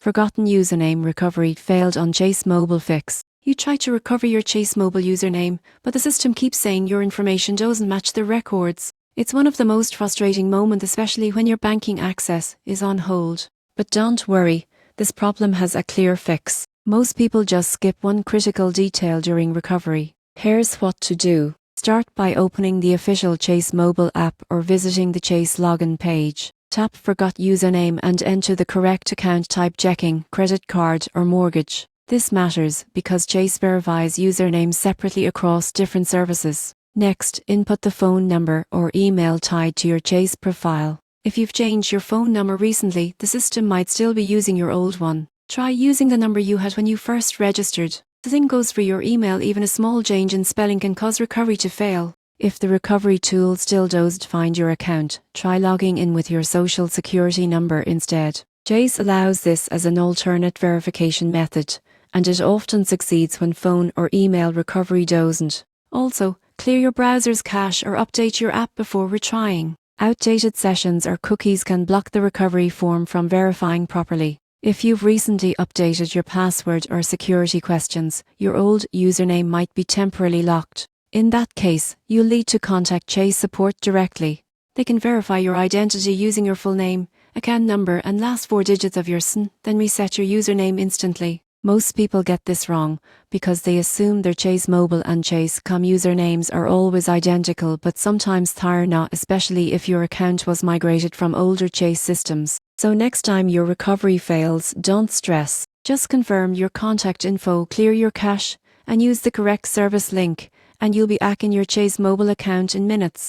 Forgotten username recovery failed on Chase Mobile fix. You try to recover your Chase Mobile username, but the system keeps saying your information doesn't match the records. It's one of the most frustrating moments, especially when your banking access is on hold. But don't worry, this problem has a clear fix. Most people just skip one critical detail during recovery. Here's what to do. Start by opening the official Chase Mobile app or visiting the Chase login page. Tap Forgot Username and enter the correct account type: checking, credit card or mortgage. This matters because Chase verifies usernames separately across different services. Next, input the phone number or email tied to your Chase profile. If you've changed your phone number recently, the system might still be using your old one. Try using the number you had when you first registered. The same goes for your email. Even a small change in spelling can cause recovery to fail. If the recovery tool still doesn't find your account, try logging in with your social security number instead. Chase allows this as an alternate verification method, and it often succeeds when phone or email recovery doesn't. Also, clear your browser's cache or update your app before retrying. Outdated sessions or cookies can block the recovery form from verifying properly. If you've recently updated your password or security questions, your old username might be temporarily locked. In that case, you'll need to contact Chase support directly. They can verify your identity using your full name, account number and last 4 digits of your SIN, then reset your username instantly. Most people get this wrong because they assume their Chase Mobile and Chase.com usernames are always identical, but sometimes they're not, especially if your account was migrated from older Chase systems. So next time your recovery fails, don't stress. Just confirm your contact info, clear your cache, and use the correct service link, and you'll be back in your Chase Mobile account in minutes.